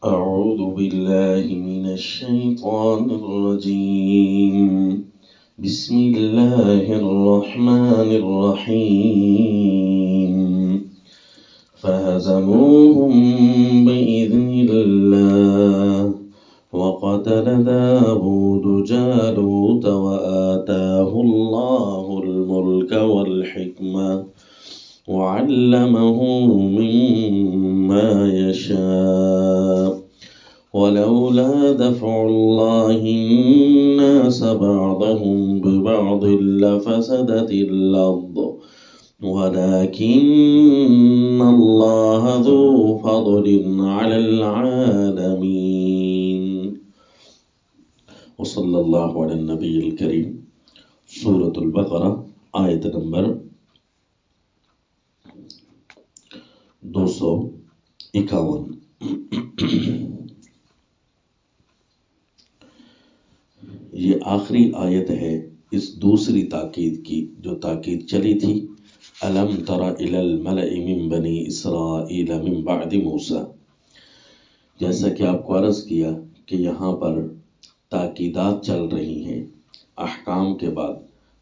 أعوذ بالله من الشيطان الرجيم. بسم الله الرحمن الرحيم. فهزموهم بإذن الله وقتل داود جالوت وآتاه الله الملك والحكمة وعلمه مما يشاء ولولا دفع الله الناس بعضهم ببعض لفسدت الأرض ولكن الله ذو فضل على العالمين. وصلی اللہ علی النبی الکریم. سورۃ البقرہ آیت نمبر 251. یہ آخری آیت ہے اس دوسری تاکید کی جو تاکید چلی تھی الم تر الی الملأ من بنی اسرائیل من بعد موسیٰ. جیسا کہ آپ کو عرض کیا کہ یہاں پر تاکیدات چل رہی ہیں، احکام کے بعد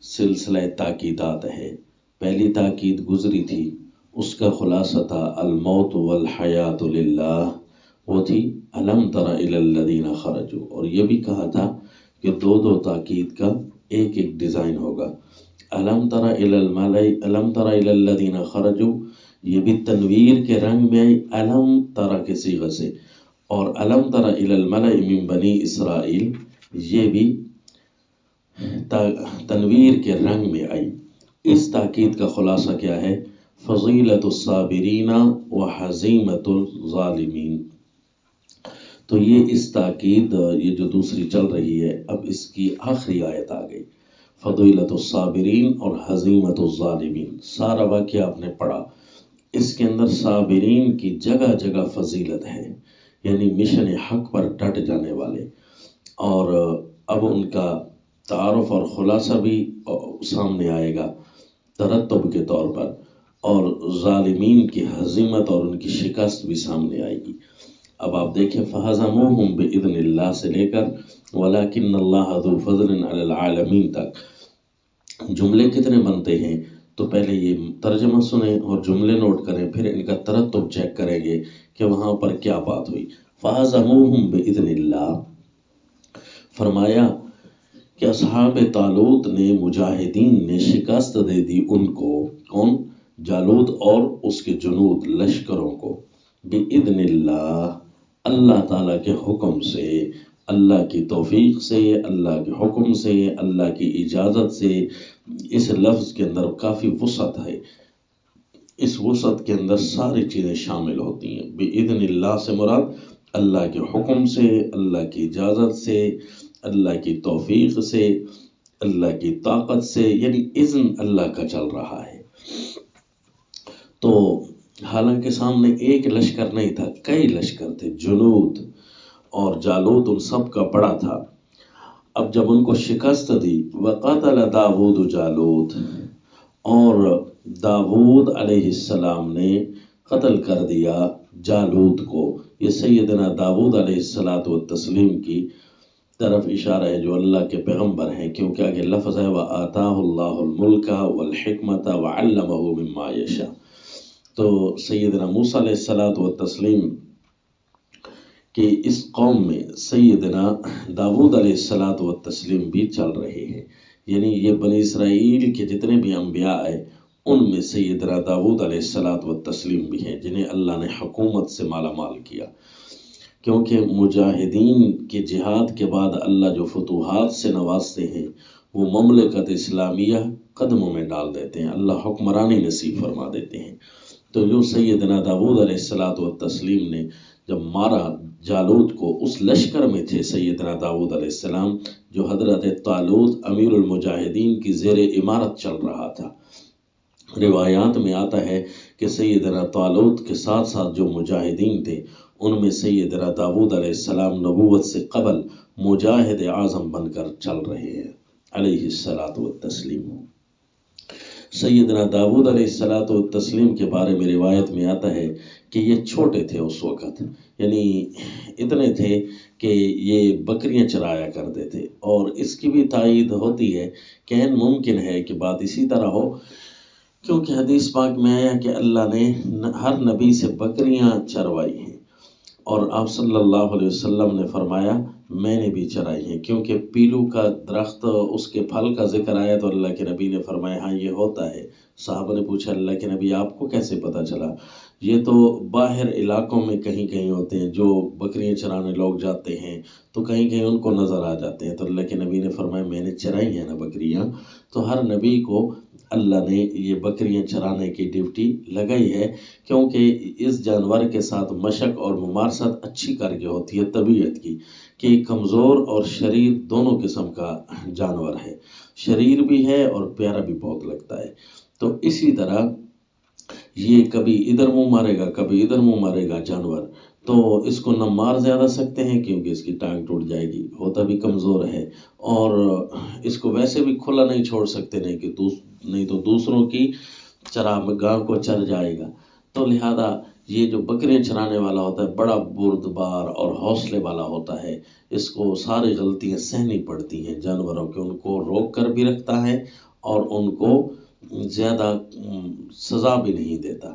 سلسلہ تاکیدات ہے. پہلی تاکید گزری تھی، اس کا خلاصہ تھا الموت والحیات للہ، وہ تھی الم تر الی الذین خرجوا. اور یہ بھی کہا تھا کہ دو تاکید کا ایک ڈیزائن ہوگا. الم تر الی الملأ، الم تر الی الذین خرجوا، یہ بھی تنویر کے رنگ میں آئی الم تر کے صیغہ سے، اور الم تر الی الملأ من بنی اسرائیل یہ بھی تنویر کے رنگ میں آئی. اس تاکید کا خلاصہ کیا ہے؟ فضیلت الصابرین و حزیمت الظالمین. تو یہ اس تاکید یہ جو دوسری چل رہی ہے، اب اس کی آخری آیت آ گئی فضیلت الصابرین اور حزیمت الظالمین. سارا واقعہ آپ نے پڑھا، اس کے اندر صابرین کی جگہ جگہ فضیلت ہے، یعنی مشن حق پر ڈٹ جانے والے. اور اب ان کا تعارف اور خلاصہ بھی سامنے آئے گا ترتب کے طور پر، اور ظالمین کی ہزیمت اور ان کی شکست بھی سامنے آئے گی. اب آپ دیکھیں فہزموہم بإذن اللہ سے لے کر ولیکن اللہ ذو فضل علی العالمین تک جملے کتنے بنتے ہیں. تو پہلے یہ ترجمہ سنیں اور جملے نوٹ کریں، پھر ان کا ترتب چیک کریں گے کہ وہاں پر کیا بات ہوئی. فہزموہم بإذن اللہ، فرمایا کہ اصحاب طالوت نے، مجاہدین نے شکست دے دی ان کو. کون؟ جالوت اور اس کے جنود لشکروں کو. بإذن اللہ، اللہ تعالیٰ کے حکم سے، اللہ کی توفیق سے، اللہ کے حکم سے، اللہ کی اجازت سے. اس لفظ کے اندر کافی وسعت ہے، اس وسعت کے اندر ساری چیزیں شامل ہوتی ہیں. بإذن اللہ سے مراد اللہ کے حکم سے، اللہ کی اجازت سے، اللہ کی توفیق سے، اللہ کی طاقت سے، یعنی اذن اللہ کا چل رہا ہے. تو حالانکہ سامنے ایک لشکر نہیں تھا، کئی لشکر تھے، جنود اور جالوت ان سب کا بڑا تھا. اب جب ان کو شکست دی وقتل داود جالوت، اور داود علیہ السلام نے قتل کر دیا جالوت کو. یہ سیدنا داود علیہ السلام کی طرف اشارہ ہے جو اللہ کے پیغمبر ہیں، کیونکہ آگے لفظ ہے وَآتَاهُ اللَّهُ الْمُلْكَ وَالْحِكْمَةَ وَعَلَّمَهُ مِمَّا يَشَاءُ. تو سیدنا موسیٰ علیہ السلام کہ اس قوم میں سیدنا داود علیہ السلام بھی چل رہے ہیں. یعنی یہ بنی اسرائیل کے جتنے بھی انبیاء ہیں ان میں سیدنا داود علیہ السلام بھی ہیں جنہیں اللہ نے حکومت سے مالا مال کیا. کیونکہ مجاہدین کے جہاد کے بعد اللہ جو فتوحات سے نوازتے ہیں وہ مملکت اسلامیہ قدموں میں ڈال دیتے ہیں، اللہ حکمرانی نصیب فرما دیتے ہیں. تو جو سیدنا داود علیہ السلام نے جب مارا جالوت کو، اس لشکر میں تھے سیدنا داود علیہ السلام جو حضرت طالوت امیر المجاہدین کی زیر امارت چل رہا تھا. روایات میں آتا ہے کہ سیدنا طالوت کے ساتھ ساتھ جو مجاہدین تھے ان میں سیدنا داود علیہ السلام نبوت سے قبل مجاہد اعظم بن کر چل رہے ہیں علیہ السلام. سیدنا داود علیہ السلام کے بارے میں روایت میں آتا ہے کہ یہ چھوٹے تھے اس وقت، یعنی اتنے تھے کہ یہ بکریاں چرایا کرتے تھے، اور اس کی بھی تائید ہوتی ہے کہ ممکن ہے کہ بات اسی طرح ہو، کیونکہ حدیث پاک میں آیا کہ اللہ نے ہر نبی سے بکریاں چروائی ہیں، اور آپ صلی اللہ علیہ وسلم نے فرمایا میں نے بھی چرائی ہیں، کیونکہ پیلو کا درخت اس کے پھل کا ذکر آیا تو اللہ کے نبی نے فرمایا ہاں یہ ہوتا ہے۔ صحابہ نے پوچھا اللہ کے نبی آپ کو کیسے پتہ چلا؟ یہ تو باہر علاقوں میں کہیں کہیں ہوتے ہیں، جو بکریاں چرانے لوگ جاتے ہیں تو کہیں کہیں ان کو نظر آ جاتے ہیں، تو اللہ کے نبی نے فرمایا میں نے چرائی ہیں نا بکریاں۔ تو ہر نبی کو اللہ نے یہ بکریاں چرانے کی ڈیوٹی لگائی ہے، کیونکہ اس جانور کے ساتھ مشق اور ممارست اچھی کر کے ہوتی ہے طبیعت کی، کہ کمزور اور شریر دونوں قسم کا جانور ہے، شریر بھی ہے اور پیارا بھی بہت لگتا ہے۔ تو اسی طرح یہ کبھی ادھر منہ مارے گا کبھی ادھر منہ مارے گا جانور، تو اس کو نہ مار زیادہ سکتے ہیں کیونکہ اس کی ٹانگ ٹوٹ جائے گی، ہوتا بھی کمزور ہے، اور اس کو ویسے بھی کھلا نہیں چھوڑ سکتے، نہیں تو دوسروں کی چراگاہ کو چر جائے گا۔ تو لہذا یہ جو بکریاں چرانے والا ہوتا ہے بڑا بردبار اور حوصلے والا ہوتا ہے، اس کو ساری غلطیاں سہنی پڑتی ہیں جانوروں کے، ان کو روک کر بھی رکھتا ہے اور ان کو زیادہ سزا بھی نہیں دیتا۔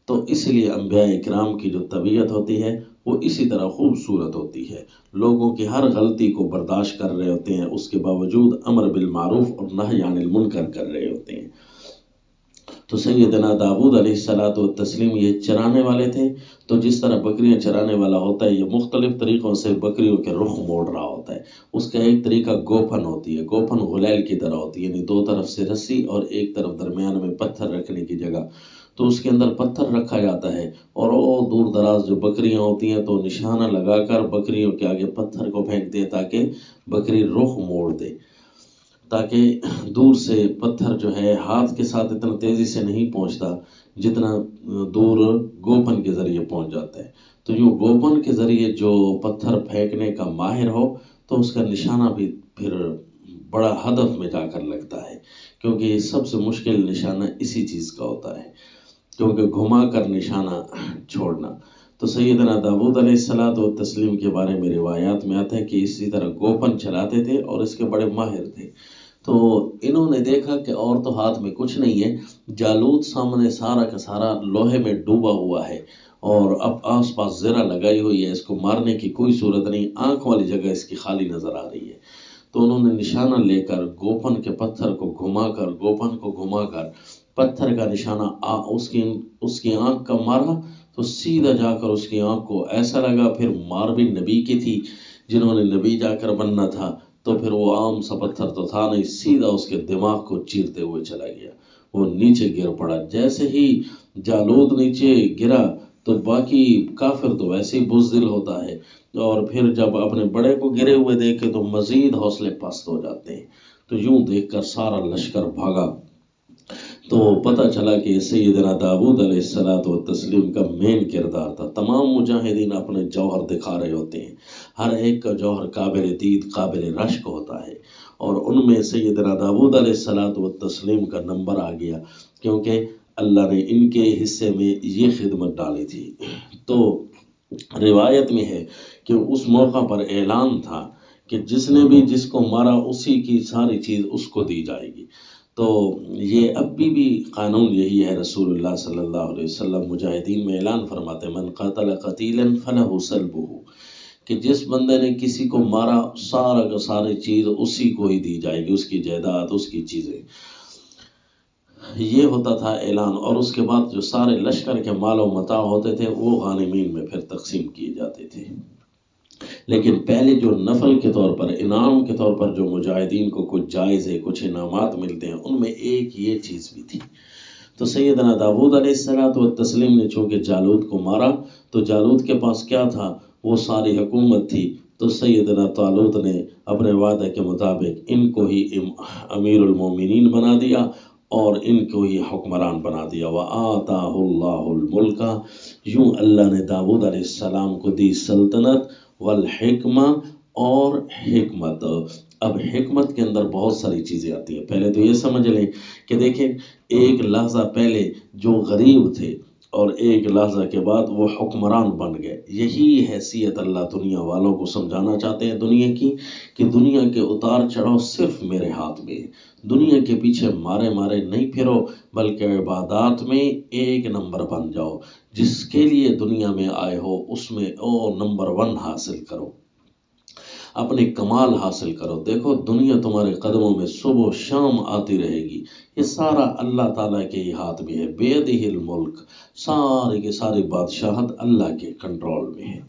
تو اس لیے انبیاء اکرام کی جو طبیعت ہوتی ہے وہ اسی طرح خوبصورت ہوتی ہے، لوگوں کی ہر غلطی کو برداشت کر رہے ہوتے ہیں، اس کے باوجود امر بالمعروف اور نہی عن المنکر کر رہے ہوتے ہیں۔ تو سیدنا داؤد علیہ الصلوۃ والتسلیم یہ چرانے والے تھے، تو جس طرح بکریاں چرانے والا ہوتا ہے یہ مختلف طریقوں سے بکریوں کے رخ موڑ رہا ہوتا ہے۔ اس کا ایک طریقہ گوپن ہوتی ہے، گوپن غلیل کی طرح ہوتی ہے، یعنی دو طرف سے رسی اور ایک طرف درمیان میں پتھر رکھنے کی جگہ، تو اس کے اندر پتھر رکھا جاتا ہے، اور وہ دور دراز جو بکریاں ہوتی ہیں تو نشانہ لگا کر بکریوں کے آگے پتھر کو پھینکتے ہیں تاکہ بکری رخ موڑ دے، تاکہ دور سے پتھر جو ہے ہاتھ کے ساتھ اتنا تیزی سے نہیں پہنچتا جتنا دور گوپن کے ذریعے پہنچ جاتا ہے۔ تو یوں گوپن کے ذریعے جو پتھر پھینکنے کا ماہر ہو تو اس کا نشانہ بھی پھر بڑا ہدف میں جا کر لگتا ہے، کیونکہ یہ سب سے مشکل نشانہ اسی چیز کا ہوتا ہے، کیونکہ گھما کر نشانہ چھوڑنا۔ تو سیدنا داؤد علیہ الصلوۃ والتسلیم کے بارے میں روایات میں آتا ہے کہ اسی طرح گوپن چلاتے تھے اور اس کے بڑے ماہر تھے۔ تو انہوں نے دیکھا کہ اور تو ہاتھ میں کچھ نہیں ہے، جالوت سامنے سارا کا سارا لوہے میں ڈوبا ہوا ہے اور اب آس پاس زرہ لگائی ہوئی ہے، اس کو مارنے کی کوئی صورت نہیں، آنکھ والی جگہ اس کی خالی نظر آ رہی ہے۔ تو انہوں نے نشانہ لے کر گوپن کے پتھر کو گھما کر گوپن کو گھما کر پتھر کا نشانہ اس کی آنکھ کا مارا، تو سیدھا جا کر اس کی آنکھ کو ایسا لگا، پھر مار بھی نبی کی تھی، جنہوں نے نبی جا کر بننا تھا، تو پھر وہ عام سا پتھر تو تھا نہیں، سیدھا اس کے دماغ کو چیرتے ہوئے چلا گیا، وہ نیچے گر پڑا۔ جیسے ہی جالوت نیچے گرا تو باقی کافر تو ویسے ہی بزدل ہوتا ہے، اور پھر جب اپنے بڑے کو گرے ہوئے دیکھے تو مزید حوصلے پست ہو جاتے ہیں۔ تو یوں دیکھ کر سارا لشکر بھاگا، تو پتہ چلا کہ سیدنا داؤد علیہ الصلوۃ والتسلیم کا مین کردار تھا۔ تمام مجاہدین اپنے جوہر دکھا رہے ہوتے ہیں، ہر ایک کا جوہر قابل دید قابل رشک ہوتا ہے، اور ان میں سیدنا داؤد علیہ الصلوۃ والتسلیم کا نمبر آ گیا، کیونکہ اللہ نے ان کے حصے میں یہ خدمت ڈالی تھی۔ تو روایت میں ہے کہ اس موقع پر اعلان تھا کہ جس نے بھی جس کو مارا اسی کی ساری چیز اس کو دی جائے گی۔ تو یہ اب بھی قانون یہی ہے، رسول اللہ صلی اللہ علیہ وسلم مجاہدین میں اعلان فرماتے من قاتل قتیلا فلہ سلبہ، کہ جس بندے نے کسی کو مارا سارا کا ساری چیز اسی کو ہی دی جائے گی، اس کی جائیداد اس کی چیزیں، یہ ہوتا تھا اعلان۔ اور اس کے بعد جو سارے لشکر کے مال و متاع ہوتے تھے وہ غانمین میں پھر تقسیم کیے جاتے تھے۔ لیکن پہلے جو نفل کے طور پر انعام کے طور پر جو مجاہدین کو کچھ جائزے کچھ انعامات ملتے ہیں ان میں ایک یہ چیز بھی تھی۔ تو سیدنا داؤد علیہ الصلوۃ والتسلیم نے چونکہ جالوت کو مارا تو جالوت کے پاس کیا تھا، وہ ساری حکومت تھی، تو سیدنا طالوت نے اپنے وعدے کے مطابق ان کو ہی امیر المومنین بنا دیا اور ان کو ہی حکمران بنا دیا۔ وَآتَاهُ اللَّهُ الْمُلْكَ، یوں اللہ نے داؤد علیہ السلام کو دی سلطنت والحکمہ اور حکمت۔ اب حکمت کے اندر بہت ساری چیزیں آتی ہیں، پہلے تو یہ سمجھ لیں کہ دیکھیں ایک لحظہ پہلے جو غریب تھے اور ایک لحظہ کے بعد وہ حکمران بن گئے۔ یہی حیثیت اللہ دنیا والوں کو سمجھانا چاہتے ہیں دنیا کی، کہ دنیا کے اتار چڑھاؤ صرف میرے ہاتھ میں ہے۔ دنیا کے پیچھے مارے مارے نہیں پھرو، بلکہ عبادات میں ایک نمبر بن جاؤ۔ جس کے لیے دنیا میں آئے ہو اس میں نمبر 1 حاصل کرو، اپنے کمال حاصل کرو۔ دیکھو دنیا تمہارے قدموں میں صبح و شام آتی رہے گی، یہ سارا اللہ تعالیٰ کے ہی ہاتھ میں ہے۔ بیدہ الملک، ساری کی ساری بادشاہت اللہ کے کنٹرول میں ہے۔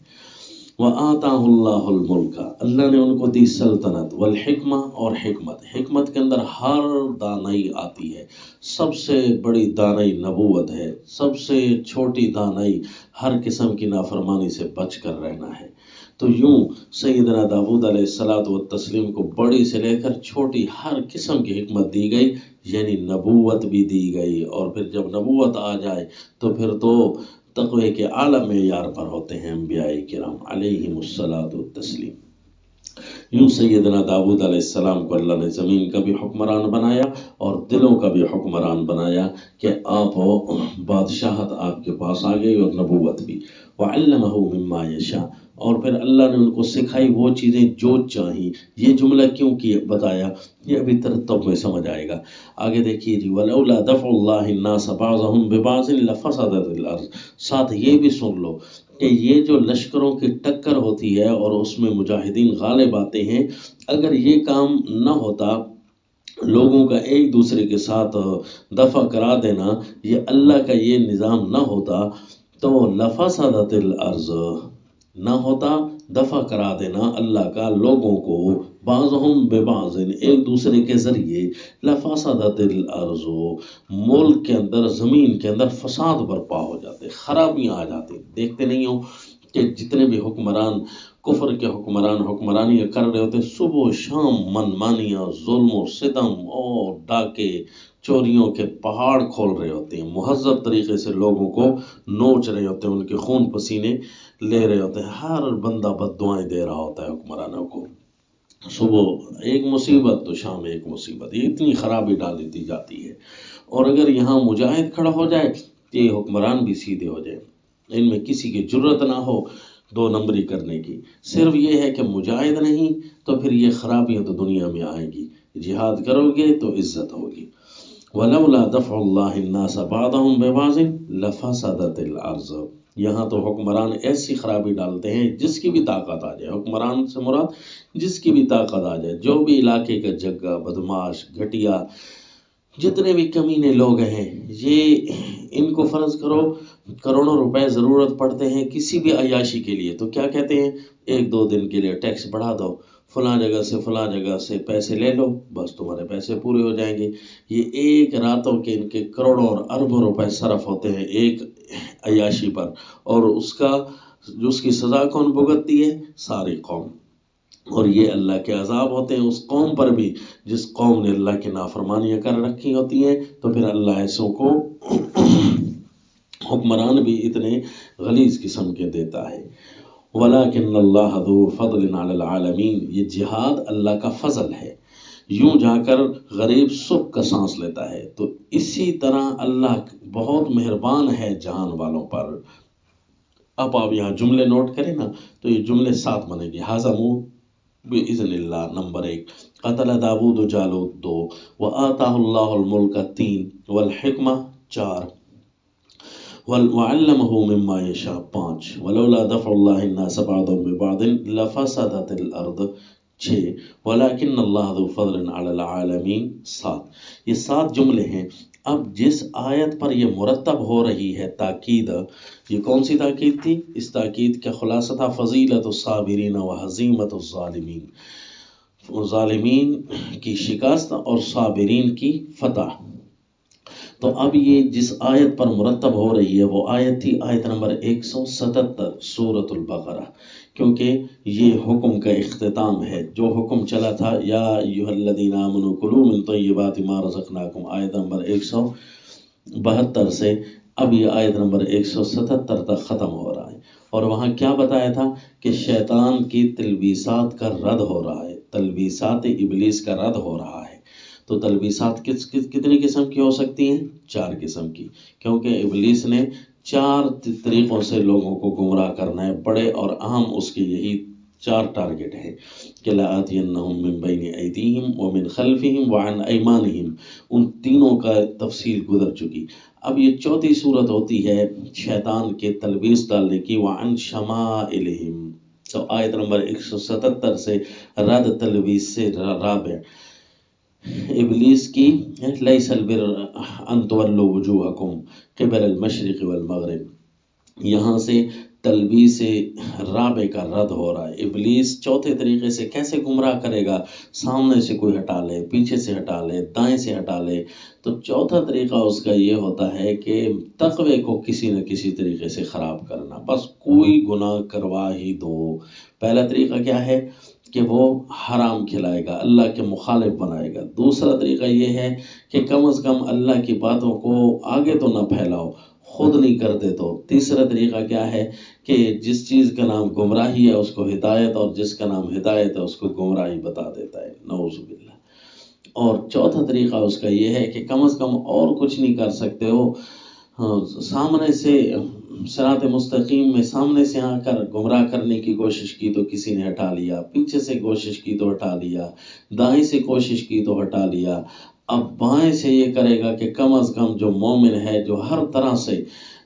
وَآتَاهُ اللَّهُ الْمُلْكَ، اللہ نے ان کو دی سلطنت، والحکمہ، اور حکمت۔ حکمت کے اندر ہر دانائی آتی ہے۔ سب سے بڑی دانائی نبوت ہے، سب سے چھوٹی دانائی ہر قسم کی نافرمانی سے بچ کر رہنا ہے۔ تو یوں سیدنا داؤد علیہ الصلاۃ والتسلیم کو بڑی سے لے کر چھوٹی ہر قسم کی حکمت دی گئی، یعنی نبوت بھی دی گئی۔ اور پھر جب نبوت آ جائے تو پھر تو تقوی کے اعلیٰ معیار پر ہوتے ہیں انبیاء کرام علیہم الصلاۃ والتسلیم۔ یوں سیدنا داؤد علیہ السلام کو اللہ نے زمین کا بھی حکمران بنایا اور دلوں کا بھی حکمران بنایا، کہ آپ بادشاہت آپ کے پاس آ گئی اور نبوت بھی۔ وَعَلَّمَهُ مِمَّا يَشَاءُ، اور پھر اللہ نے ان کو سکھائی وہ چیزیں جو چاہیں۔ یہ جملہ کیوں بتایا، یہ ابھی ترتب میں سمجھ آئے گا۔ آگے دیکھیے جی، وَلَوْلَا دَفْعُ اللَّهِ النَّاسَ بَعْضَهُمْ بِبَعْضٍ لَفَسَدَتِ الْأَرْضُ، ساتھ یہ بھی سن لو کہ یہ جو لشکروں کی ٹکر ہوتی ہے اور اس میں مجاہدین غالب آتے ہیں، اگر یہ کام نہ ہوتا، لوگوں کا ایک دوسرے کے ساتھ دفع کرا دینا، یہ اللہ کا یہ نظام نہ ہوتا تو لفسدت الارض، نہ ہوتا دفع کرا دینا اللہ کا لوگوں کو، بعضهم ببعض، ایک دوسرے کے ذریعے، لفسدت الارض، ملک کے اندر، زمین کے اندر فساد برپا ہو جاتے، خرابیاں آ جاتی۔ دیکھتے نہیں ہو کہ جتنے بھی حکمران، کفر کے حکمران حکمرانیاں کر رہے ہوتے، صبح و شام منمانیاں، ظلم و ستم اور ڈاکے چوریوں کے پہاڑ کھول رہے ہوتے ہیں، مہذب طریقے سے لوگوں کو نوچ رہے ہوتے ہیں، ان کے خون پسینے لے رہے ہوتے ہیں، ہر بندہ بد دعائیں دے رہا ہوتا ہے حکمرانوں کو۔ صبح ایک مصیبت تو شام ایک مصیبت، یہ اتنی خرابی ڈال دی جاتی ہے۔ اور اگر یہاں مجاہد کھڑا ہو جائے تو یہ حکمران بھی سیدھے ہو جائے، ان میں کسی کی جرت نہ ہو 2 نمبری کرنے کی۔ صرف یہ ہے کہ مجاہد نہیں تو پھر یہ خرابیاں تو دنیا میں آئیں گی، جہاد کرو گے تو عزت ہوگی۔ وَلَوْلَا دَفْعُ اللَّهِ النَّاسَ بَعْضَهُمْ بِبَعْضٍ لَفَسَدَتِ الْأَرْضُ، یہاں تو حکمران ایسی خرابی ڈالتے ہیں جس کی بھی طاقت آ جائے، حکمران سے مراد جس کی بھی طاقت آ جائے، جو بھی علاقے کا جگہ، بدماش، گھٹیا، جتنے بھی کمینے لوگ ہیں، یہ ان کو فرض کرو کروڑوں روپے ضرورت پڑتے ہیں کسی بھی عیاشی کے لیے، تو کیا کہتے ہیں، 1-2 دن کے لیے ٹیکس بڑھا دو، فلاں جگہ سے پیسے لے لو، بس تمہارے پیسے پورے ہو جائیں گے۔ یہ ایک راتوں کے ان کے کروڑوں اور اربوں روپے صرف ہوتے ہیں ایک عیاشی پر، اور اس کی سزا کون بھگتتی ہے؟ ساری قوم۔ اور یہ اللہ کے عذاب ہوتے ہیں اس قوم پر بھی جس قوم نے اللہ کی نافرمانیاں کر رکھی ہوتی ہیں، تو پھر اللہ ایسوں کو حکمران بھی اتنے غلیظ قسم کے دیتا ہے۔ وَلَكِنَّ اللَّهَ ذُو فَضْلٍ عَلَى الْعَالَمِينَ، یہ جہاد اللہ کا فضل ہے۔ یوں جا کر غریب سکھ کا سانس لیتا ہے، تو اسی طرح اللہ بہت مہربان ہے جہان والوں پر۔ اب آپ یہاں جملے نوٹ کریں نا تو یہ جملے 7 بنے گے۔ ہَزَمُوا بِإِذْنِ اللَّهِ نمبر 1، قَتَلَ داؤد جالوت 2، وَآتَاهُ اللَّهُ الْمُلْكَ 3، وَالْحِكْمَةَ 4، وَعَلَّمَهُ مِمَّا يَشَاءُ 5، وَلَوْلَا دَفْعُ اللَّهِ النَّاسَ بَعْضَهُمْ بِبَعْضٍ لَفَسَدَتِ الْأَرْضُ 6، وَلَكِنَّ اللَّهَ ذُو فَضْلٍ عَلَى الْعَالَمِينَ 7۔ یہ 7 جملے ہیں۔ اب جس آیت پر یہ مرتب ہو رہی ہے تاکید، یہ کون سی تاکید تھی؟ اس تاکید کا خلاصہ تھا فضیلت الصابرین و حزیمت الظالمین، ظالمین کی شکست اور صابرین کی فتح۔ تو اب یہ جس آیت پر مرتب ہو رہی ہے وہ آیت تھی آیت نمبر 177 سورۃ البقرہ، کیونکہ یہ حکم کا اختتام ہے۔ جو حکم چلا تھا یا ایھا الذین آمنوا کلوا من طیبات ما رزقناکم، آیت نمبر 172 سے اب یہ آیت نمبر 177 تک ختم ہو رہا ہے۔ اور وہاں کیا بتایا تھا کہ شیطان کی تلبیسات کا رد ہو رہا ہے، تلبیسات ابلیس کا رد ہو رہا ہے۔ تو تلبیسات کتنی قسم کی ہو سکتی ہیں؟ 4 قسم کی، کیونکہ ابلیس نے 4 طریقوں سے لوگوں کو گمراہ کرنا ہے، بڑے اور اہم اس کے یہی 4 ٹارگٹ ہیں کہ لآتینہم من بین ایدیہم ومن خلفہم وعن ایمانہم، ان تینوں کا تفصیل گزر چکی۔ اب یہ چوتھی صورت ہوتی ہے شیطان کے تلبیس ڈالنے کی، وعن شمائلہم، تو آیت نمبر 177 سے رد تلبیس سے رابع ابلیس کی لیس البر ان تولوا وجوہکم قبل المشرق والمغرب، یہاں سے تلبیس رابع کا رد ہو رہا ہے۔ ابلیس چوتھے طریقے سے کیسے گمراہ کرے گا؟ سامنے سے کوئی ہٹا لے، پیچھے سے ہٹا لے، دائیں سے ہٹا لے، تو چوتھا طریقہ اس کا یہ ہوتا ہے کہ تقوی کو کسی نہ کسی طریقے سے خراب کرنا، بس کوئی گناہ کروا ہی دو۔ پہلا طریقہ کیا ہے کہ وہ حرام کھلائے گا، اللہ کے مخالف بنائے گا۔ دوسرا طریقہ یہ ہے کہ کم از کم اللہ کی باتوں کو آگے تو نہ پھیلاؤ، خود نہیں کرتے تو۔ تیسرا طریقہ کیا ہے کہ جس چیز کا نام گمراہی ہے اس کو ہدایت، اور جس کا نام ہدایت ہے اس کو گمراہی بتا دیتا ہے، نعوذ باللہ۔ اور چوتھا طریقہ اس کا یہ ہے کہ کم از کم اور کچھ نہیں کر سکتے ہو، سامنے سے صراط مستقیم میں سامنے سے آ کر گمراہ کرنے کی کوشش کی تو کسی نے ہٹا لیا، پیچھے سے کوشش کی تو ہٹا لیا، دائیں سے کوشش کی تو ہٹا لیا، اب بائیں سے یہ کرے گا کہ کم از کم جو مومن ہے، جو ہر طرح سے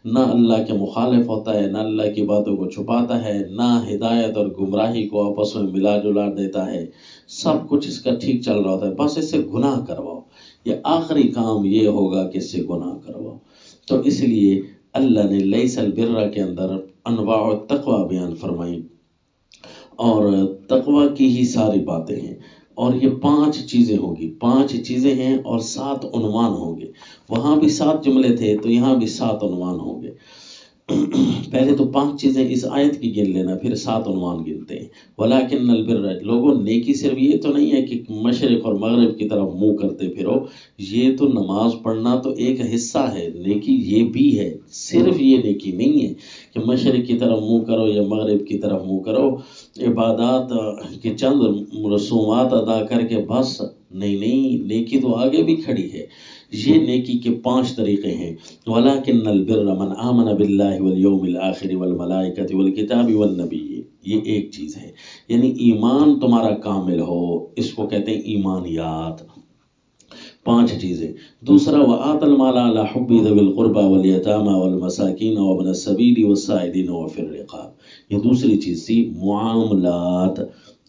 نہ اللہ کے مخالف ہوتا ہے، نہ اللہ کی باتوں کو چھپاتا ہے، نہ ہدایت اور گمراہی کو آپس میں ملا جلا دیتا ہے، سب کچھ اس کا ٹھیک چل رہا ہوتا ہے، بس اس سے گناہ کرواؤ، یہ آخری کام یہ ہوگا کہ اس سے گناہ کرواؤ۔ تو اس لیے اللہ نے لیس البر کے اندر انواع التقوی بیان فرمائی، اور تقوی کی ہی ساری باتیں ہیں، اور یہ 5 چیزیں ہوں گی، 5 چیزیں ہیں اور 7 عنوان ہوں گے۔ وہاں بھی 7 جملے تھے تو یہاں بھی 7 عنوان ہوں گے۔ پہلے تو 5 چیزیں اس آیت کی گن لینا، پھر 7 عنوان گنتے ہیں۔ ولیکن البر، لوگوں نیکی صرف یہ تو نہیں ہے کہ مشرق اور مغرب کی طرف منہ کرتے پھرو، یہ تو نماز پڑھنا تو ایک حصہ ہے، نیکی یہ بھی ہے، صرف یہ نیکی نہیں ہے کہ مشرق کی طرف منہ کرو یا مغرب کی طرف منہ کرو، عبادات کے چند رسومات ادا کر کے بس نہیں، نیکی تو آگے بھی کھڑی ہے۔ یہ نیکی کے 5 طریقے ہیں۔ وَلَٰكِنَّ الْبِرَّ مَنْ آمَنَ بِاللَّهِ وَالْيَوْمِ الْآخِرِ وَالْمَلَائِكَةِ وَالْكِتَابِ وَالنَّبِيِّ، یہ ایک چیز ہے، یعنی ایمان تمہارا کامل ہو، اس کو کہتے ہیں ایمانیات، 5 چیزیں۔ دوسرا وَآتَ الْمَالَ عَلَىٰ حُبِّهِ ذَوِي الْقُرْبَىٰ وَالْيَتَامَىٰ وَالْمَسَاكِينَ وَابْنَ السَّبِيلِ وَالسَّائِلِينَ وَفِي الرِّقَابِ، یہ دوسری چیز تھی، معاملات،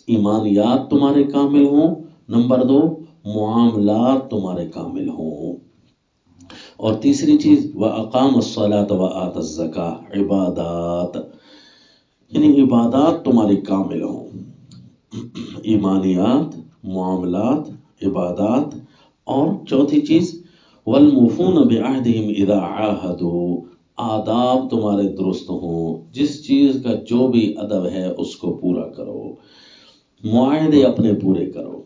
ایمانیات تمہارے کامل ہوں۔ نمبر 2، معاملات تمہارے کامل ہوں۔ اور تیسری چیز وَأَقَامَ الصَّلَاةَ وَآتَ الزَّكَاةَ، عبادات، یعنی عبادات تمہاری کامل ہوں، ایمانیات، معاملات، عبادات۔ اور چوتھی چیز وَالْمُوفُونَ بِعَهْدِهِمْ إِذَا عَاهَدُوا، آداب تمہارے درست ہوں، جس چیز کا جو بھی ادب ہے اس کو پورا کرو، معاہدے اپنے پورے کرو۔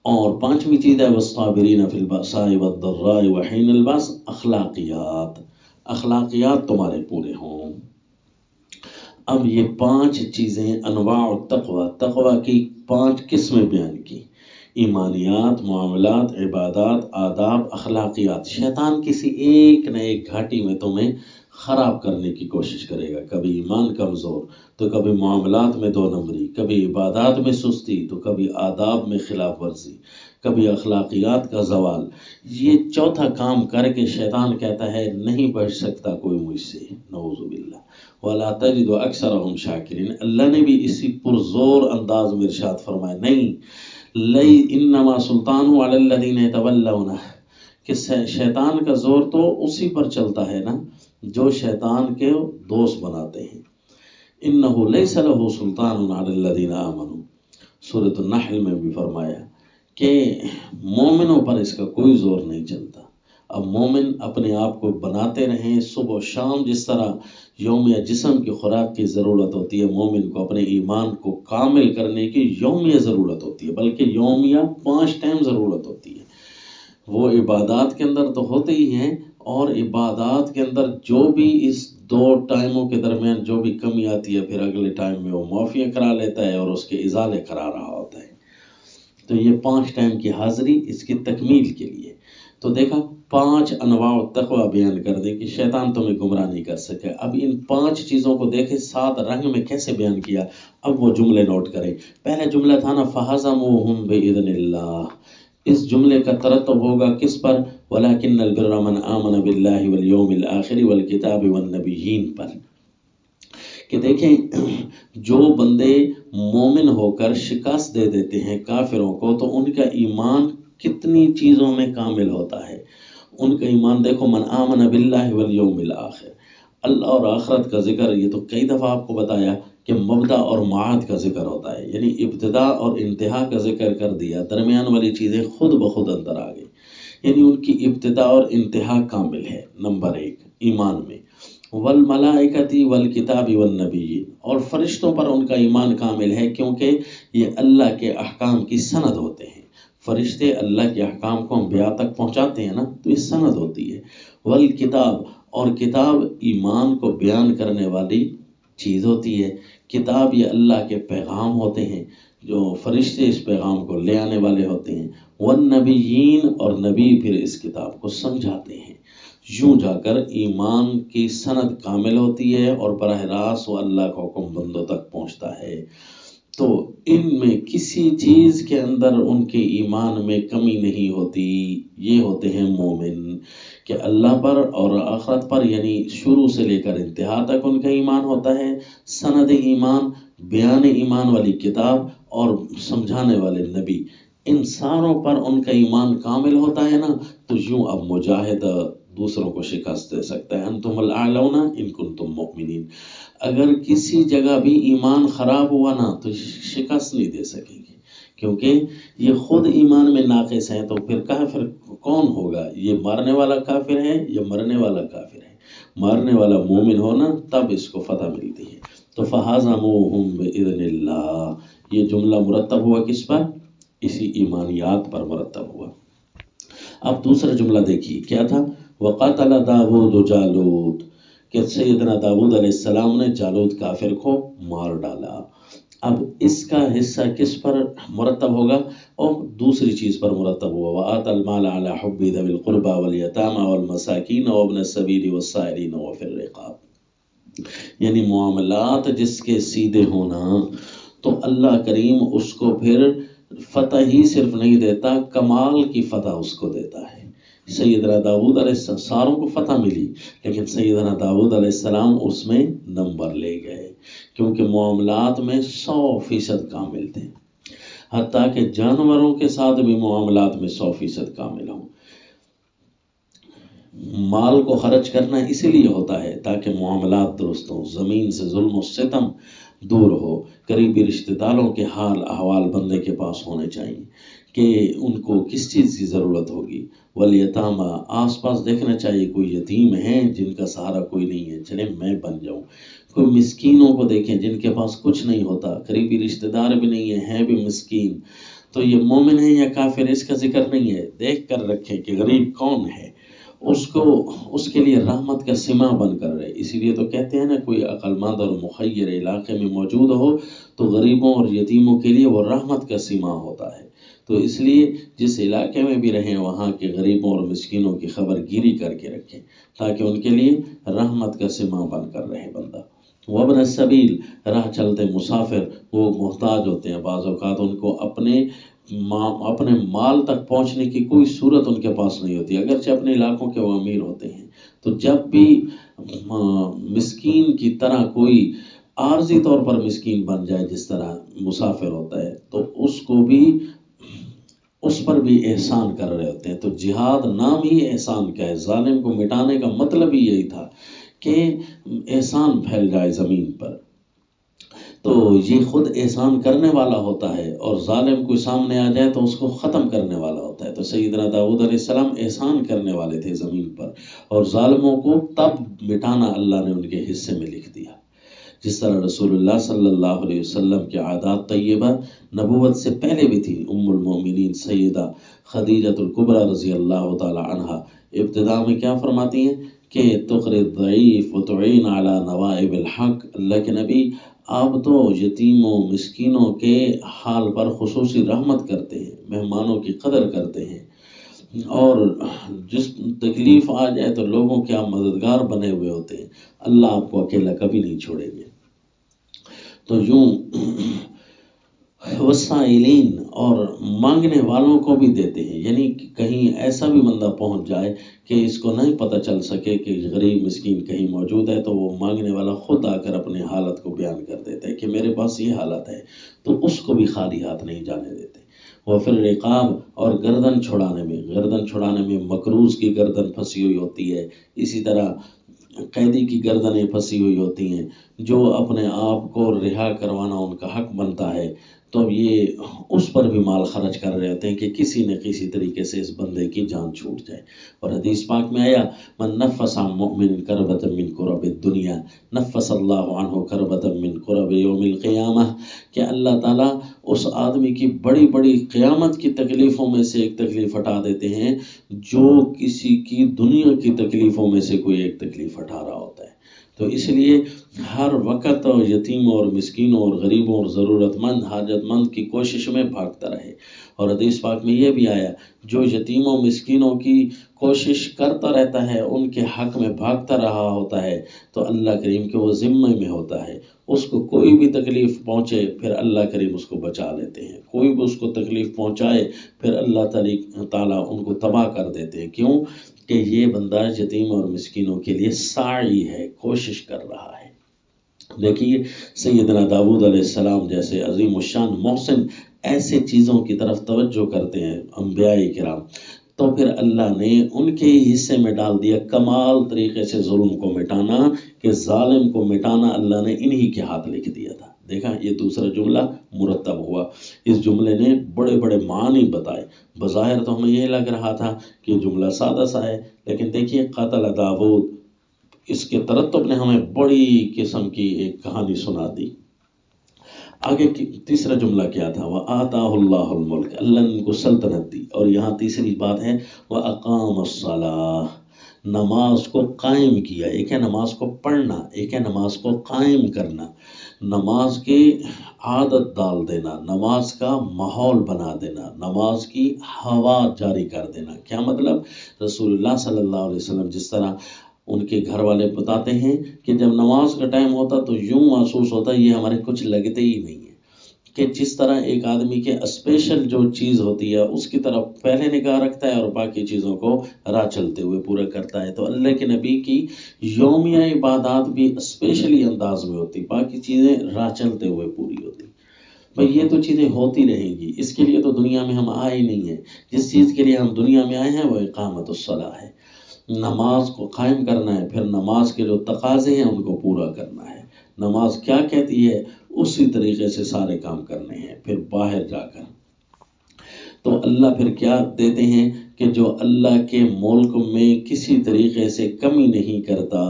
اور 5ویں چیز ہے وَالصَّابِرِينَ فِي الْبَأْسَاءِ وَالضَّرَّاءِ وَحِينَ الْبَأْسِ، اخلاقیات، اخلاقیات تمہارے پورے ہوں۔ اب یہ 5 چیزیں انواع التقوی، تقوی کی 5 قسمیں بیان کی، ایمانیات، معاملات، عبادات، آداب، اخلاقیات۔ شیطان کسی ایک نہ ایک گھاٹی میں تمہیں خراب کرنے کی کوشش کرے گا، کبھی ایمان کمزور تو کبھی معاملات میں 2 نمبری، کبھی عبادات میں سستی تو کبھی آداب میں خلاف ورزی، کبھی اخلاقیات کا زوال۔ یہ چوتھا کام کر کے شیطان کہتا ہے نہیں بچ سکتا کوئی مجھ سے، نعوذ باللہ۔ وَلَا تَجِدُ أَكْثَرَهُمْ شَاكِرِينَ، اللہ نے بھی اسی پرزور انداز میں ارشاد فرمایا، نہیں انما سلطانہ علی الذین یتولونہ، کہ شیطان کا زور تو اسی پر چلتا ہے نا جو شیطان کے دوست بناتے ہیں۔ انہ لیس لہ سلطان علی الذین آمنوا، سورۃ النحل میں بھی فرمایا کہ مومنوں پر اس کا کوئی زور نہیں چلتا۔ اب مومن اپنے آپ کو بناتے رہیں صبح و شام، جس طرح یومیہ جسم کی خوراک کی ضرورت ہوتی ہے، مومن کو اپنے ایمان کو کامل کرنے کی یومیہ ضرورت ہوتی ہے، بلکہ یومیہ 5 ٹائم ضرورت ہوتی ہے۔ وہ عبادات کے اندر تو ہوتے ہی ہیں، اور عبادات کے اندر جو بھی اس 2 ٹائموں کے درمیان جو بھی کمی آتی ہے، پھر اگلے ٹائم میں وہ معافیاں کرا لیتا ہے اور اس کے ازالے کرا رہا ہوتا ہے۔ تو یہ 5 ٹائم کی حاضری اس کی تکمیل کے لیے۔ تو دیکھا 5 انواع تقوی بیان کر دیں کہ شیطان تمہیں گمراہ نہیں کر سکے۔ اب ان 5 چیزوں کو دیکھیں 7 رنگ میں کیسے بیان کیا، اب وہ جملے نوٹ کریں۔ پہلا جملہ تھا نا فَحَزَمُوهُمْ بِإِذْنِ اللَّهِ، اس جملے کا ترتب ہوگا کس پر؟ وَلَكِنَّ الْبِرَّ مَنْ آمَنَ بِاللَّهِ وَالْيَوْمِ الْآخِرِ وَالْكِتَابِ وَالنَّبِيِّينَ پر، کہ دیکھیں جو بندے مومن ہو کر شکست دے دیتے ہیں کافروں کو تو ان کا ایمان کتنی چیزوں میں کامل ہوتا ہے۔ ان کا ایمان دیکھو، من آمن باللہ والیوم الآخر، اللہ اور آخرت کا ذکر، یہ تو کئی دفعہ آپ کو بتایا کہ مبدا اور معاد کا ذکر ہوتا ہے، یعنی ابتدا اور انتہا کا ذکر کر دیا، درمیان والی چیزیں خود بخود اندر آ گئی، یعنی ان کی ابتدا اور انتہا کامل ہے۔ نمبر 1 ایمان میں، والملائکتی والکتاب والنبیین، اور فرشتوں پر ان کا ایمان کامل ہے کیونکہ یہ اللہ کے احکام کی سند ہوتے ہیں۔ فرشتے اللہ کے احکام کو انبیاء تک پہنچاتے ہیں نا، تو یہ سند ہوتی ہے۔ والکتاب، اور کتاب ایمان کو بیان کرنے والی چیز ہوتی ہے۔ کتاب یہ اللہ کے پیغام ہوتے ہیں، جو فرشتے اس پیغام کو لے آنے والے ہوتے ہیں۔ والنبیین، اور نبی پھر اس کتاب کو سمجھاتے ہیں۔ یوں جا کر ایمان کی سند کامل ہوتی ہے اور براہ راست وہ اللہ کا حکم بندوں تک پہنچتا ہے۔ تو ان میں کسی چیز کے اندر ان کے ایمان میں کمی نہیں ہوتی۔ یہ ہوتے ہیں مومن کہ اللہ پر اور آخرت پر، یعنی شروع سے لے کر انتہا تک ان کا ایمان ہوتا ہے۔ سند ایمان، بیان ایمان والی کتاب اور سمجھانے والے نبی، ان ساروں پر ان کا ایمان کامل ہوتا ہے نا، تو یوں اب مجاہد دوسروں کو شکست دے سکتا ہے۔ انتم الاعلون ان کنتم مؤمنین، اگر کسی جگہ بھی ایمان خراب ہوا نا تو شکست نہیں دے سکیں گے، کیونکہ یہ خود ایمان میں ناقص ہیں، تو پھر کافر کون ہوگا؟ یہ مارنے والا کافر ہے یا مرنے والا کافر ہے؟ مارنے والا مومن ہونا تب اس کو فتح ملتی ہے۔ تو فَحَزَمُوهُمْ بِإِذْنِ اللَّهِ، یہ جملہ مرتب ہوا کس پر؟ اسی ایمانیات پر مرتب ہوا۔ اب دوسرا جملہ دیکھیے کیا تھا؟ وَقَتَلَ دَاوُودُ جَالُوتَ، کہ سیدنا داؤد علیہ السلام نے جالوت کافر کو مار ڈالا۔ اب اس کا حصہ کس پر مرتب ہوگا؟ اور دوسری چیز پر مرتب ہوا، وَآتَى الْمَالَ عَلَى حُبِّهِ ذَوِي الْقُرْبَى وَالْيَتَامَى وَالْمَسَاكِينَ وَابْنَ السَّبِيلِ وَالسَّائِلِينَ وَفِي الرِّقَابِ، یعنی معاملات جس کے سیدھے ہونا، تو اللہ کریم اس کو پھر فتح ہی صرف نہیں دیتا، کمال کی فتح اس کو دیتا ہے۔ سیدنا داؤد علیہ السلام ساروں کو فتح ملی، لیکن سیدنا داؤد علیہ السلام اس میں نمبر لے گئے، کیونکہ معاملات میں 100% کامل تھے، حتیٰ کہ جانوروں کے ساتھ بھی معاملات میں 100% کامل ہوں۔ مال کو خرچ کرنا اسی لیے ہوتا ہے تاکہ معاملات درست ہوں، زمین سے ظلم و ستم دور ہو، قریبی رشتہ داروں کے حال احوال بندے کے پاس ہونے چاہیے کہ ان کو کس چیز کی ضرورت ہوگی۔ والیتامہ، آس پاس دیکھنا چاہیے کوئی یتیم ہیں جن کا سہارا کوئی نہیں ہے، چلے میں بن جاؤں۔ کوئی مسکینوں کو دیکھیں جن کے پاس کچھ نہیں ہوتا، قریبی رشتہ دار بھی نہیں ہیں بھی مسکین، تو یہ مومن ہے یا کافر اس کا ذکر نہیں ہے، دیکھ کر رکھیں کہ غریب کون ہے، اس کے لیے رحمت کا سمہ بن کر رہے۔ اسی لیے تو کہتے ہیں نا، کوئی عقل مند اور مخیر علاقے میں موجود ہو تو غریبوں اور یتیموں کے لیے وہ رحمت کا سمہ ہوتا ہے۔ تو اس لیے جس علاقے میں بھی رہیں وہاں کے غریبوں اور مسکینوں کی خبر گیری کر کے رکھیں تاکہ ان کے لیے رحمت کا سمہ بن کر رہے بندہ۔ وابن السبیل، راہ چلتے مسافر، وہ محتاج ہوتے ہیں، بعض اوقات ان کو اپنے مال تک پہنچنے کی کوئی صورت ان کے پاس نہیں ہوتی، اگرچہ اپنے علاقوں کے وہ امیر ہوتے ہیں، تو جب بھی مسکین کی طرح کوئی عارضی طور پر مسکین بن جائے جس طرح مسافر ہوتا ہے، تو اس کو بھی اس پر بھی احسان کر رہے ہوتے ہیں۔ تو جہاد نام ہی احسان کا ہے، ظالم کو مٹانے کا مطلب ہی یہی تھا کہ احسان پھیل جائے زمین پر، تو یہ خود احسان کرنے والا ہوتا ہے، اور ظالم کوئی سامنے آ جائے تو اس کو ختم کرنے والا ہوتا ہے۔ تو سیدنا داؤد علیہ السلام احسان کرنے والے تھے زمین پر، اور ظالموں کو تب مٹانا اللہ نے ان کے حصے میں لکھ دیا، جس طرح رسول اللہ صلی اللہ علیہ وسلم کے عادات طیبہ نبوت سے پہلے بھی تھی۔ ام المومنین سیدہ خدیجہ الکبریٰ رضی اللہ تعالی عنہا ابتدا میں کیا فرماتی ہیں کہ تقری الضعیف وتعین علی نوائب الحق، اللہ کے نبی آپ تو یتیموں مسکینوں کے حال پر خصوصی رحمت کرتے ہیں، مہمانوں کی قدر کرتے ہیں، اور جس تکلیف آ جائے تو لوگوں کے آپ مددگار بنے ہوئے ہوتے ہیں، اللہ آپ کو اکیلا کبھی نہیں چھوڑیں گے۔ تو یوں وسائلین اور مانگنے والوں کو بھی دیتے ہیں، یعنی کہیں ایسا بھی بندہ پہنچ جائے کہ اس کو نہیں پتہ چل سکے کہ غریب مسکین کہیں موجود ہے، تو وہ مانگنے والا خود آ کر اپنے حالت کو بیان کر دیتا ہے کہ میرے پاس یہ حالت ہے، تو اس کو بھی خالی ہاتھ نہیں جانے دیتے۔ وہ پھر رقاب اور گردن چھڑانے میں مقروض کی گردن پھنسی ہوئی ہوتی ہے، اسی طرح قیدی کی گردنیں پھنسی ہوئی ہوتی ہیں، جو اپنے آپ کو رہا کروانا ان کا حق بنتا ہے، تو یہ اس پر بھی مال خرچ کر رہے ہوتے ہیں کہ کسی نہ کسی طریقے سے اس بندے کی جان چھوٹ جائے۔ اور حدیث پاک میں آیا من نفس عن مؤمن کربۃ من کرب الدنیا نفس اللہ عنہ کربۃ من کرب یوم القیامہ، کہ اللہ تعالیٰ اس آدمی کی بڑی بڑی قیامت کی تکلیفوں میں سے ایک تکلیف ہٹا دیتے ہیں جو کسی کی دنیا کی تکلیفوں میں سے کوئی ایک تکلیف ہٹا رہا ہوتا ہے۔ تو اس لیے ہر وقت یتیموں اور مسکینوں اور غریبوں اور ضرورت مند حاجت مند کی کوشش میں بھاگتا رہے۔ اور حدیث پاک میں یہ بھی آیا جو یتیموں مسکینوں کی کوشش کرتا رہتا ہے، ان کے حق میں بھاگتا رہا ہوتا ہے، تو اللہ کریم کے وہ ذمے میں ہوتا ہے، اس کو کوئی بھی تکلیف پہنچے پھر اللہ کریم اس کو بچا لیتے ہیں، کوئی بھی اس کو تکلیف پہنچائے پھر اللہ تعالیٰ ان کو تباہ کر دیتے ہیں۔ کیوں کہ یہ بندہ یتیم اور مسکینوں کے لیے ساعی ہے، کوشش کر رہا ہے۔ دیکھیے سیدنا داؤد علیہ السلام جیسے عظیم الشان محسن ایسے چیزوں کی طرف توجہ کرتے ہیں انبیاء کرام، تو پھر اللہ نے ان کے حصے میں ڈال دیا کمال طریقے سے ظلم کو مٹانا، کہ ظالم کو مٹانا اللہ نے انہی کے ہاتھ لکھ دیا تھا۔ دیکھا یہ دوسرا جملہ مرتب ہوا، اس جملے نے بڑے بڑے معنی بتائے۔ بظاہر تو ہمیں یہ لگ رہا تھا کہ جملہ سادہ سا ہے، لیکن دیکھیے قتل داؤد، اس کے ترتب نے ہمیں بڑی قسم کی ایک کہانی سنا دی۔ آگے تیسرا جملہ کیا تھا؟ وَآتَاهُ اللَّهُ الْمُلْكَ، اللہ نے ان کو سلطنت دی۔ اور یہاں تیسری بات ہے وَأَقَامَ الصَّلَاةَ، نماز کو قائم کیا۔ ایک ہے نماز کو پڑھنا، ایک ہے نماز کو قائم کرنا، نماز کی عادت ڈال دینا، نماز کا ماحول بنا دینا، نماز کی ہوا جاری کر دینا۔ کیا مطلب؟ رسول اللہ صلی اللہ علیہ وسلم جس طرح ان کے گھر والے بتاتے ہیں کہ جب نماز کا ٹائم ہوتا تو یوں محسوس ہوتا یہ ہمارے کچھ لگتے ہی نہیں ہے، کہ جس طرح ایک آدمی کے اسپیشل جو چیز ہوتی ہے اس کی طرف پہلے نگاہ رکھتا ہے اور باقی چیزوں کو راہ چلتے ہوئے پورا کرتا ہے۔ تو اللہ کے نبی کی یومیہ عبادات بھی اسپیشلی انداز میں ہوتی، باقی چیزیں راہ چلتے ہوئے پوری ہوتی۔ بھئی یہ تو چیزیں ہوتی رہیں گی، اس کے لیے تو دنیا میں ہم آئے نہیں ہیں۔ جس چیز کے لیے ہم دنیا میں آئے ہیں وہ اقامت الصلاۃ ہے، نماز کو قائم کرنا ہے، پھر نماز کے جو تقاضے ہیں ان کو پورا کرنا ہے۔ نماز کیا کہتی ہے اسی طریقے سے سارے کام کرنے ہیں۔ پھر باہر جا کر تو اللہ پھر کیا دیتے ہیں کہ جو اللہ کے ملک میں کسی طریقے سے کمی نہیں کرتا،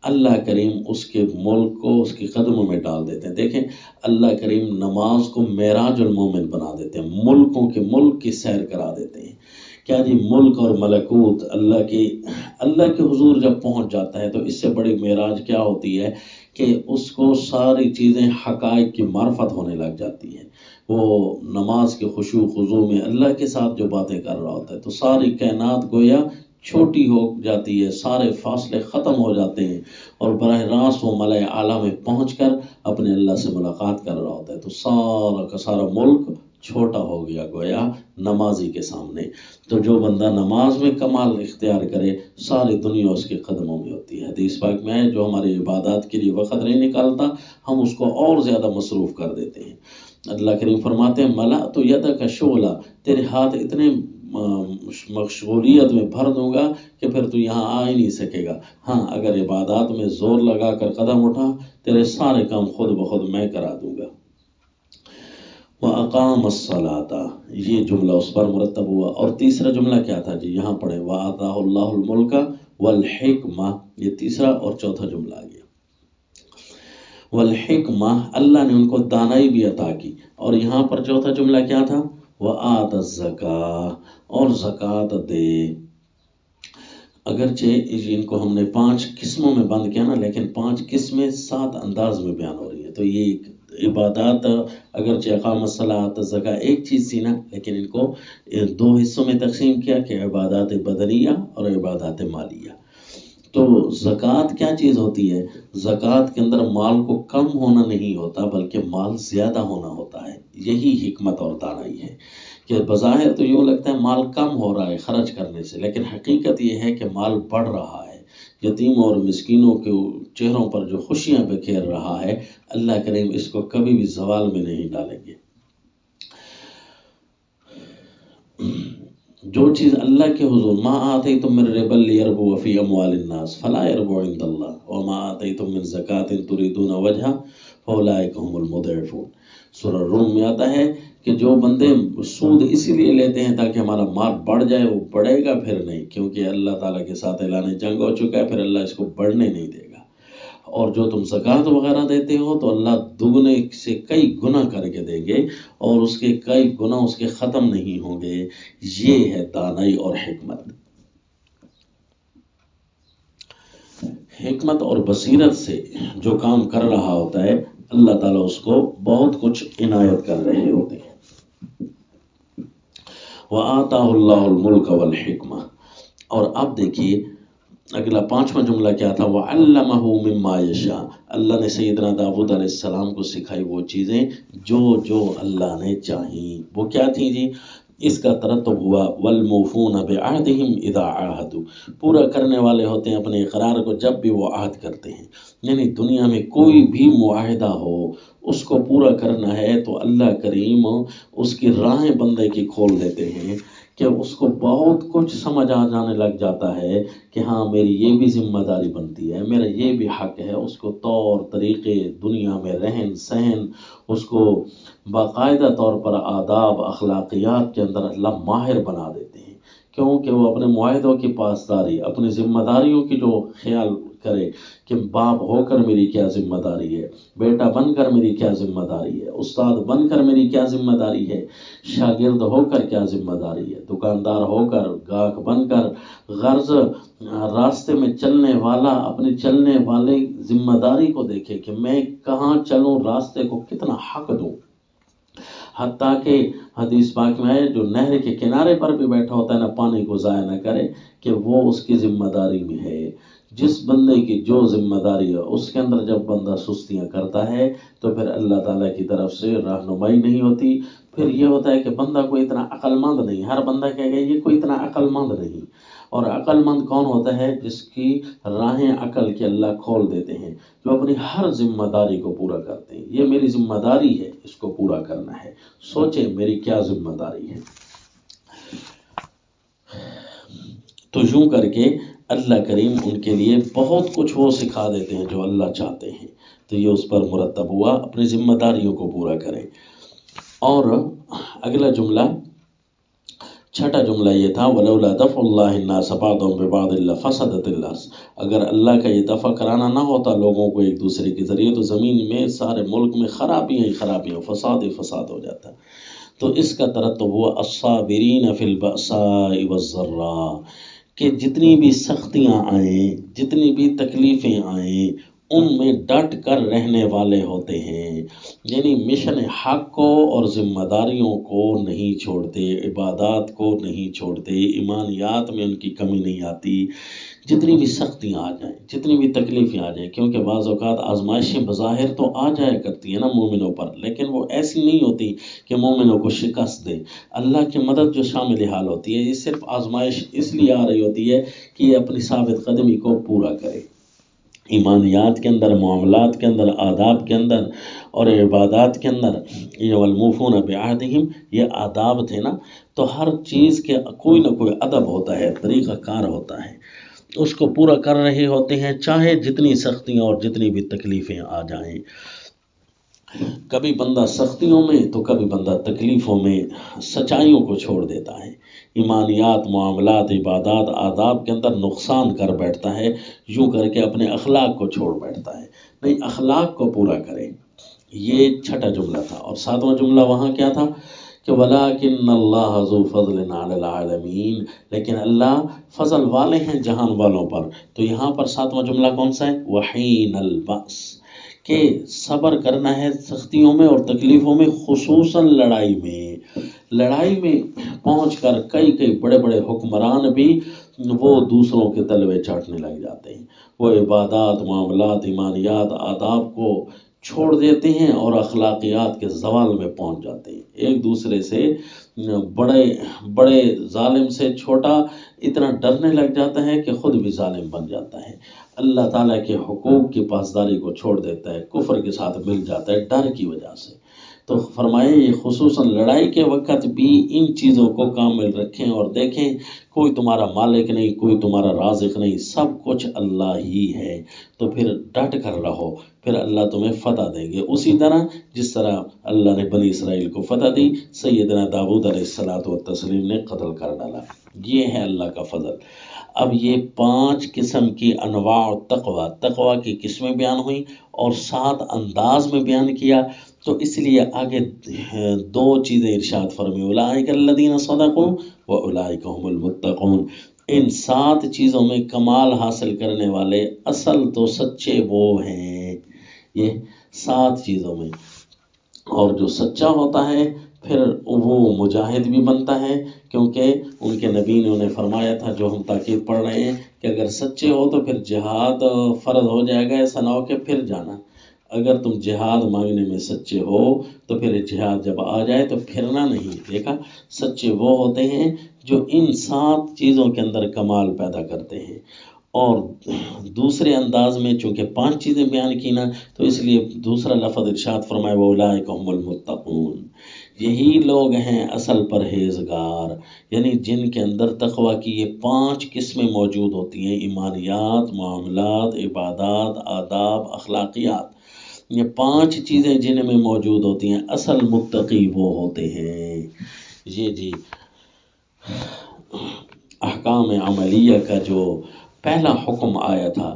اللہ کریم اس کے ملک کو اس کے قدموں میں ڈال دیتے ہیں۔ دیکھیں اللہ کریم نماز کو معراج المومن بنا دیتے ہیں، ملکوں کے ملک کی سیر کرا دیتے ہیں۔ کیا جی ملک اور ملکوت اللہ کے حضور جب پہنچ جاتا ہے تو اس سے بڑی معراج کیا ہوتی ہے کہ اس کو ساری چیزیں حقائق کی معرفت ہونے لگ جاتی ہے۔ وہ نماز کے خشوع خضوع میں اللہ کے ساتھ جو باتیں کر رہا ہوتا ہے تو ساری کائنات گویا چھوٹی ہو جاتی ہے، سارے فاصلے ختم ہو جاتے ہیں، اور براہ راست وہ ملائے اعلیٰ میں پہنچ کر اپنے اللہ سے ملاقات کر رہا ہوتا ہے، تو سارا کا سارا ملک چھوٹا ہو گیا گویا نمازی کے سامنے۔ تو جو بندہ نماز میں کمال اختیار کرے ساری دنیا اس کے قدموں میں ہوتی ہے۔ حدیث پاک میں ہے جو ہماری عبادات کے لیے وقت نہیں نکالتا ہم اس کو اور زیادہ مصروف کر دیتے ہیں۔ اللہ کریم فرماتے ہیں ملأت یدک شغلا، تیرے ہاتھ اتنے مشغولیت میں بھر دوں گا کہ پھر تو یہاں آ ہی نہیں سکے گا۔ ہاں اگر عبادات میں زور لگا کر قدم اٹھا تیرے سارے کام خود بخود میں کرا دوں گا۔ وَأَقَامَ الصَّلَاةَ، یہ جملہ اس پر مرتب ہوا۔ اور تیسرا جملہ کیا تھا جی؟ یہاں پڑھیں وَآتَاهُ اللَّهُ الْمُلْكَ وَالْحِكْمَةَ، یہ تیسرا اور چوتھا جملہ آ گیا۔ والحکمہ، اللہ نے ان کو دانائی بھی عطا کی۔ اور یہاں پر چوتھا جملہ کیا تھا؟ وآت الزکاۃ، اور زکوٰۃ دے۔ اگرچہ ان کو ہم نے 5 قسموں میں بند کیا نا، لیکن 5 قسمیں 7 انداز میں بیان ہو رہی ہیں، تو یہ ایک عبادات اگرچہ اقامت الصلاۃ زکوٰۃ ایک چیز تھی نا، لیکن ان کو دو حصوں میں تقسیم کیا کہ عبادات بدنیہ اور عبادات مالیہ۔ تو زکوٰۃ کیا چیز ہوتی ہے؟ زکوٰۃ کے اندر مال کو کم ہونا نہیں ہوتا بلکہ مال زیادہ ہونا ہوتا ہے۔ یہی حکمت اور دانائی ہے کہ بظاہر تو یوں لگتا ہے مال کم ہو رہا ہے خرچ کرنے سے، لیکن حقیقت یہ ہے کہ مال بڑھ رہا ہے۔ یتیموں اور مسکینوں کے چہروں پر جو خوشیاں بکھیر رہا ہے، اللہ کریم اس کو کبھی بھی زوال میں نہیں ڈالیں گے۔ جو چیز اللہ کے حضور ما آتیتم من ربا لیربو فی اموال الناس فلا یربو عند اللہ وما آتیتم من زکاۃ تریدون وجہہ فاولئک هم المضعفون۔ سورہ روم میں آتا ہے کہ جو بندے سود اسی لیے لیتے ہیں تاکہ ہمارا مال بڑھ جائے، وہ بڑھے گا پھر نہیں، کیونکہ اللہ تعالیٰ کے ساتھ اعلان جنگ ہو چکا ہے، پھر اللہ اس کو بڑھنے نہیں دے گا۔ اور جو تم زکوٰۃ وغیرہ دیتے ہو تو اللہ دگنے سے کئی گنا کر کے دیں گے، اور اس کے کئی گنا اس کے ختم نہیں ہوں گے۔ یہ ہے دانائی اور حکمت۔ حکمت اور بصیرت سے جو کام کر رہا ہوتا ہے، اللہ تعالیٰ اس کو بہت کچھ عنایت کر رہے ہوتے ہیں۔ وَآتَاهُ اللَّهُ الْمُلْكَ وَالْحِكْمَةَ۔ اور اب دیکھیے اگلا 5واں جملہ کیا تھا؟ وَعَلَّمَهُ مِمَّا يَشَاءُ۔ اللہ نے سیدنا داؤد علیہ السلام کو سکھائی وہ چیزیں جو اللہ نے چاہیں۔ وہ کیا تھیں جی؟ اس کا ترتب ہوا وَالْمُوفُونَ بِعَهْدِهِمْ إِذَا عَاهَدُوا۔ پورا کرنے والے ہوتے ہیں اپنے اقرار کو جب بھی وہ عہد کرتے ہیں۔ یعنی دنیا میں کوئی بھی معاہدہ ہو، اس کو پورا کرنا ہے تو اللہ کریم اس کی راہیں بندے کی کھول دیتے ہیں کہ اس کو بہت کچھ سمجھ آ جانے لگ جاتا ہے کہ ہاں میری یہ بھی ذمہ داری بنتی ہے، میرا یہ بھی حق ہے۔ اس کو طور طریقے دنیا میں رہن سہن، اس کو باقاعدہ طور پر آداب اخلاقیات کے اندر اللہ ماہر بنا دیتے ہیں، کیونکہ وہ اپنے معاہدوں کی پاسداری، اپنی ذمہ داریوں کی جو خیال کرے کہ باپ ہو کر میری کیا ذمہ داری ہے، بیٹا بن کر میری کیا ذمہ داری ہے، استاد بن کر میری کیا ذمہ داری ہے، شاگرد ہو کر کیا ذمہ داری ہے، دکاندار ہو کر، گاہک بن کر، غرض راستے میں چلنے والا اپنی چلنے والے ذمہ داری کو دیکھے کہ میں کہاں چلوں، راستے کو کتنا حق دوں۔ حتیٰ کہ حدیث پاک میں ہے جو نہر کے کنارے پر بھی بیٹھا ہوتا ہے نا، پانی کو ضائع نہ کرے، کہ وہ اس کی ذمہ داری میں ہے۔ جس بندے کی جو ذمہ داری ہے اس کے اندر جب بندہ سستیاں کرتا ہے تو پھر اللہ تعالیٰ کی طرف سے رہنمائی نہیں ہوتی۔ پھر یہ ہوتا ہے کہ بندہ کوئی اتنا عقل مند نہیں، ہر بندہ کہے گا یہ کوئی اتنا عقل مند نہیں۔ اور عقل مند کون ہوتا ہے؟ جس کی راہیں عقل کے اللہ کھول دیتے ہیں، جو اپنی ہر ذمہ داری کو پورا کرتے ہیں۔ یہ میری ذمہ داری ہے، اس کو پورا کرنا ہے، سوچیں میری کیا ذمہ داری ہے۔ تو یوں کر کے اللہ کریم ان کے لیے بہت کچھ وہ سکھا دیتے ہیں جو اللہ چاہتے ہیں، تو یہ اس پر مرتب ہوا اپنی ذمہ داریوں کو پورا کریں۔ اور اگلا جملہ، چھٹا جملہ یہ تھا وَلَوْلَا دَفْعُ اللَّهِ النَّاسَ بَعْضَهُم بِبَعْضٍ لَفَسَدَتِ الْأَرْضُ۔ اگر اللہ کا یہ دفع کرانا نہ ہوتا لوگوں کو ایک دوسرے کے ذریعے تو زمین میں سارے ملک میں خرابیاں ہی خرابیاں، فساد ہی فساد ہو جاتا۔ تو اس کا ترتب ہوا الصابرین فی البأساء والضراء، کہ جتنی بھی سختیاں آئیں، جتنی بھی تکلیفیں آئیں، ان میں ڈٹ کر رہنے والے ہوتے ہیں۔ یعنی مشن حق کو اور ذمہ داریوں کو نہیں چھوڑتے، عبادات کو نہیں چھوڑتے، ایمانیات میں ان کی کمی نہیں آتی۔ جتنی بھی سختیاں آ جائیں، جتنی بھی تکلیفیں آ جائیں، کیونکہ بعض اوقات آزمائشیں بظاہر تو آ جایا کرتی ہیں نا مومنوں پر، لیکن وہ ایسی نہیں ہوتی کہ مومنوں کو شکست دے۔ اللہ کی مدد جو شامل حال ہوتی ہے، یہ صرف آزمائش اس لیے آ رہی ہوتی ہے کہ یہ اپنی ثابت قدمی کو پورا کرے۔ ایمانیات کے اندر، معاملات کے اندر، آداب کے اندر اور عبادات کے اندر، یہ والموفون بعہدہم، یہ آداب تھے نا، تو ہر چیز کے کوئی نہ کوئی ادب ہوتا ہے، طریقہ کار ہوتا ہے، اس کو پورا کر رہے ہوتے ہیں چاہے جتنی سختیاں اور جتنی بھی تکلیفیں آ جائیں۔ کبھی بندہ سختیوں میں تو کبھی بندہ تکلیفوں میں سچائیوں کو چھوڑ دیتا ہے، ایمانیات، معاملات، عبادات، آداب کے اندر نقصان کر بیٹھتا ہے، یوں کر کے اپنے اخلاق کو چھوڑ بیٹھتا ہے۔ نہیں، اخلاق کو پورا کرے، یہ چھٹا جملہ تھا۔ اور 7واں جملہ وہاں کیا تھا کہ وَلَٰكِنَّ اللَّهَ ذُو فَضْلٍ عَلَى الْعَالَمِينَ، لیکن اللہ فضل والے ہیں جہان والوں پر۔ تو یہاں پر 7واں جملہ کون سا ہے؟ وَحِينَ الْبَأْسِ، کہ صبر کرنا ہے سختیوں میں اور تکلیفوں میں، خصوصاً لڑائی میں پہنچ کر کئی بڑے بڑے حکمران بھی وہ دوسروں کے تلوے چاٹنے لگ جاتے ہیں، وہ عبادات، معاملات، ایمانیات، آداب کو چھوڑ دیتے ہیں اور اخلاقیات کے زوال میں پہنچ جاتے ہیں، ایک دوسرے سے بڑے ظالم سے چھوٹا اتنا ڈرنے لگ جاتا ہے کہ خود بھی ظالم بن جاتا ہے، اللہ تعالیٰ کے حقوق کی پاسداری کو چھوڑ دیتا ہے، کفر کے ساتھ مل جاتا ہے ڈر کی وجہ سے۔ تو فرمائے یہ خصوصاً لڑائی کے وقت بھی ان چیزوں کو کامل رکھیں اور دیکھیں کوئی تمہارا مالک نہیں، کوئی تمہارا رازق نہیں، سب کچھ اللہ ہی ہے، تو پھر ڈٹ کر رہو، پھر اللہ تمہیں فتح دیں گے، اسی طرح جس طرح اللہ نے بنی اسرائیل کو فتح دی، سیدنا داؤد علیہ الصلوۃ والتسلیم نے قتل کر ڈالا، یہ ہے اللہ کا فضل۔ اب یہ 5 قسم کی انواع تقوی کی قسمیں بیان ہوئیں اور 7 انداز میں بیان کیا، تو اس لیے آگے 2 چیزیں ارشاد فرمائیں، اولئک الذین صدقوا واولئک هم المتقون، ان 7 چیزوں میں کمال حاصل کرنے والے اصل تو سچے وہ ہیں، یہ 7 چیزوں میں، اور جو سچا ہوتا ہے پھر وہ مجاہد بھی بنتا ہے، کیونکہ ان کے نبی نے انہیں فرمایا تھا، جو ہم تاکید پڑھ رہے ہیں کہ اگر سچے ہو تو پھر جہاد فرض ہو جائے گا، ایسا نہ ہو کہ پھر جانا، اگر تم جہاد مانگنے میں سچے ہو تو پھر جہاد جب آ جائے تو پھرنا نہیں، دیکھا سچے وہ ہوتے ہیں جو ان 7 چیزوں کے اندر کمال پیدا کرتے ہیں۔ اور دوسرے انداز میں چونکہ 5 چیزیں بیان کی نا، تو اس لیے دوسرا لفظ ارشاد فرمائے وَأُولَٰئِكَ هُمُ الْمُتَّقُونَ، یہی لوگ ہیں اصل پرہیزگار، یعنی جن کے اندر تقوی کی یہ 5 قسمیں موجود ہوتی ہیں، ایمانیات، معاملات، عبادات، آداب، اخلاقیات، یہ 5 چیزیں جن میں موجود ہوتی ہیں، اصل متقی وہ ہوتے ہیں۔ یہ جی احکام عملیہ کا جو پہلا حکم آیا تھا،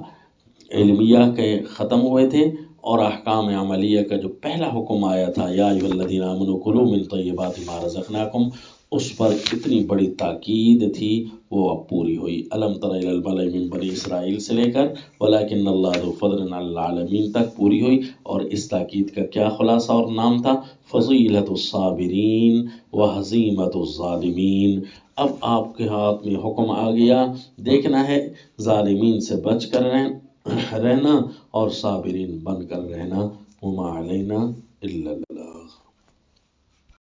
علمیہ کے ختم ہوئے تھے، اور احکام عملیہ کا جو پہلا حکم آیا تھا یا ایھا الذین آمنوا کلوا من طیبات ما رزقناکم، اس پر اتنی بڑی تاکید تھی، وہ اب پوری ہوئی۔ الم تر الی الملأ من بنی اسرائیل سے لے کر ولکن اللہ ذو فضل علی العالمین تک پوری ہوئی، اور اس تاکید کا کیا خلاصہ اور نام تھا؟ فضیلۃ الصابرین وہزیمۃ الظالمین۔ اب آپ کے ہاتھ میں حکم آ گیا، دیکھنا ہے ظالمین سے بچ کر رہنا اور صابرین بن کر رہنا، وما علینا الا